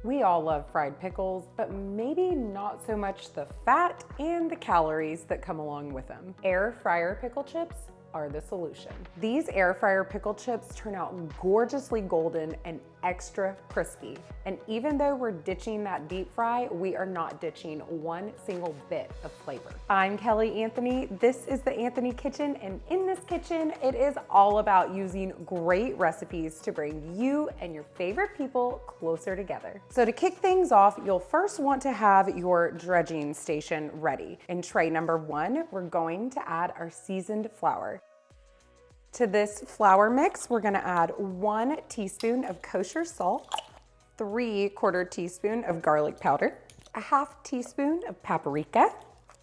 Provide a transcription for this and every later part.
We all love fried pickles, but maybe not so much the fat and the calories that come along with them. Air fryer pickle chips are the solution. These air fryer pickle chips turn out gorgeously golden and extra crispy. And even though we're ditching that deep fry, we are not ditching one single bit of flavor. I'm Kelly Anthony. This is the Anthony Kitchen, and in this kitchen, it is all about using great recipes to bring you and your favorite people closer together. So to kick things off, you'll first want to have your dredging station ready. In tray number 1, we're going to add our seasoned flour. To this flour mix, we're gonna add 1 teaspoon of kosher salt, 3/4 teaspoon of garlic powder, a 1/2 teaspoon of paprika,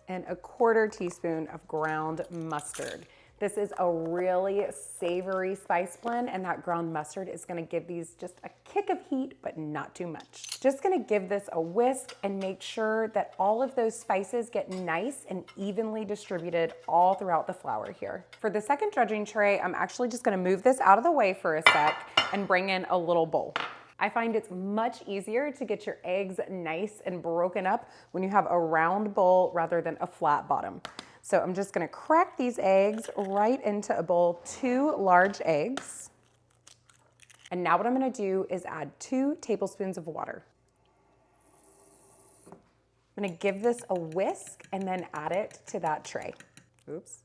and a 1/4 teaspoon of ground mustard. This is a really savory spice blend, and that ground mustard is gonna give these just a kick of heat, but not too much. Just gonna give this a whisk and make sure that all of those spices get nice and evenly distributed all throughout the flour here. For the second dredging tray, I'm actually just gonna move this out of the way for a sec and bring in a little bowl. I find it's much easier to get your eggs nice and broken up when you have a round bowl rather than a flat bottom. So I'm just gonna crack these eggs right into a bowl, 2 large eggs. And now what I'm gonna do is add 2 tablespoons of water. I'm gonna give this a whisk and then add it to that tray. Oops,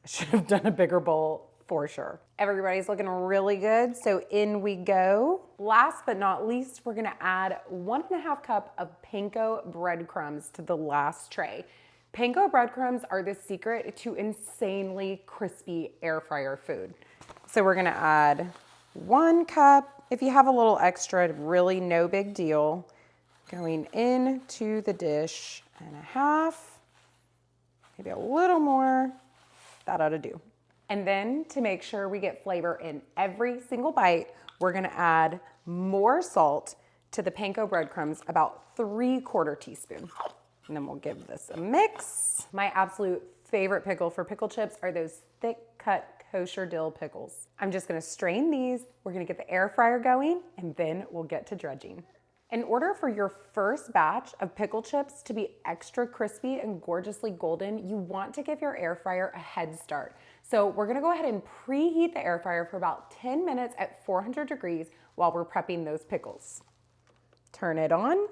I should have done a bigger bowl for sure. Everybody's looking really good, so in we go. Last but not least, we're gonna add 1½ cup of panko breadcrumbs to the last tray. Panko breadcrumbs are the secret to insanely crispy air fryer food. So we're gonna add 1 cup. If you have a little extra, really no big deal. Going into the dish and a half, maybe a little more, that ought to do. And then to make sure we get flavor in every single bite, we're gonna add more salt to the panko breadcrumbs, about 3/4 teaspoon. And then we'll give this a mix. My absolute favorite pickle for pickle chips are those thick cut kosher dill pickles. I'm just gonna strain these, we're gonna get the air fryer going, and then we'll get to dredging. In order for your first batch of pickle chips to be extra crispy and gorgeously golden, you want to give your air fryer a head start. So we're gonna go ahead and preheat the air fryer for about 10 minutes at 400 degrees while we're prepping those pickles. Turn it on.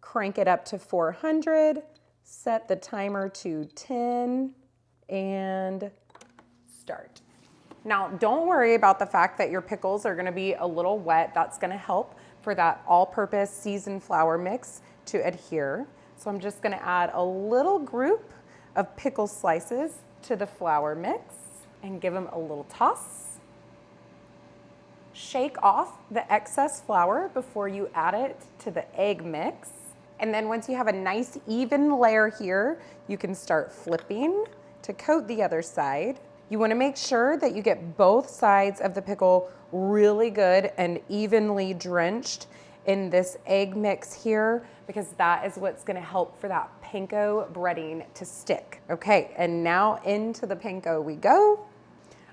Crank it up to 400, set the timer to 10, and start. Now, don't worry about the fact that your pickles are gonna be a little wet. That's gonna help for that all-purpose seasoned flour mix to adhere. So I'm just gonna add a little group of pickle slices to the flour mix and give them a little toss. Shake off the excess flour before you add it to the egg mix. And then once you have a nice even layer here, you can start flipping to coat the other side. You wanna make sure that you get both sides of the pickle really good and evenly drenched in this egg mix here, because that is what's gonna help for that panko breading to stick. Okay, and now into the panko we go.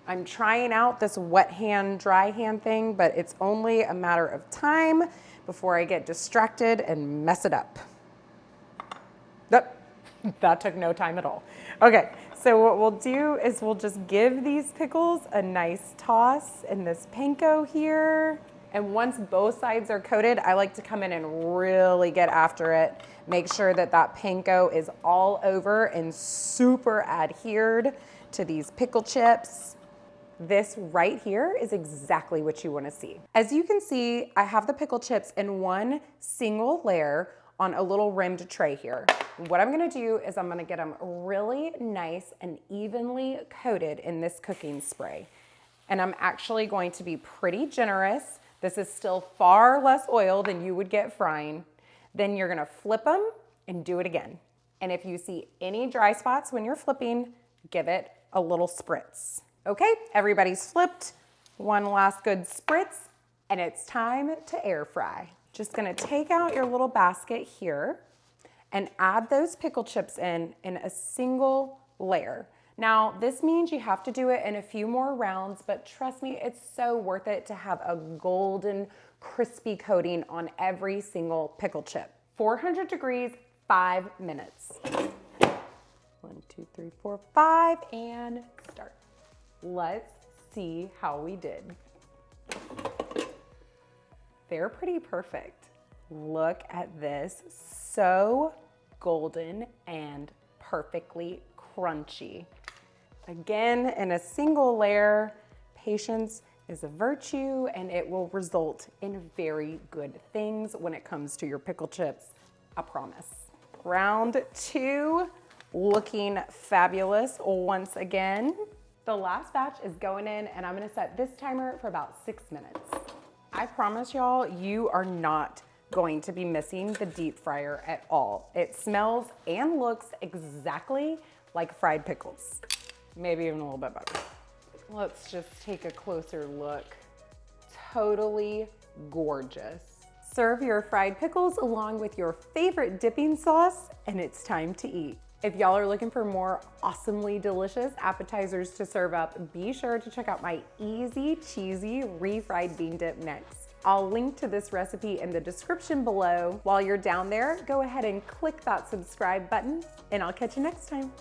I'm trying out this wet hand, dry hand thing, but it's only a matter of time before I get distracted and mess it up. That took no time at all. Okay, so what we'll do is we'll just give these pickles a nice toss in this panko here. And once both sides are coated, I like to come in and really get after it. Make sure that that panko is all over and super adhered to these pickle chips. This right here is exactly what you want to see. As you can see, I have the pickle chips in one single layer on a little rimmed tray here. What I'm gonna do is I'm gonna get them really nice and evenly coated in this cooking spray. And I'm actually going to be pretty generous. This is still far less oil than you would get frying. Then you're gonna flip them and do it again. And if you see any dry spots when you're flipping, give it a little spritz. Okay, everybody's flipped. One last good spritz, and it's time to air fry. Just gonna take out your little basket here and add those pickle chips in a single layer. Now, this means you have to do it in a few more rounds, but trust me, it's so worth it to have a golden, crispy coating on every single pickle chip. 400 degrees, 5 minutes. 1, 2, 3, 4, 5, and start. Let's see how we did. They're pretty perfect. Look at this, so golden and perfectly crunchy. Again, in a single layer, patience is a virtue and it will result in very good things when it comes to your pickle chips, I promise. Round 2, looking fabulous once again. The last batch is going in and I'm gonna set this timer for about 6 minutes. I promise y'all, you are not going to be missing the deep fryer at all. It smells and looks exactly like fried pickles. Maybe even a little bit better. Let's just take a closer look. Totally gorgeous. Serve your fried pickles along with your favorite dipping sauce, and it's time to eat. If y'all are looking for more awesomely delicious appetizers to serve up, be sure to check out my easy, cheesy, refried bean dip next. I'll link to this recipe in the description below. While you're down there, go ahead and click that subscribe button, and I'll catch you next time.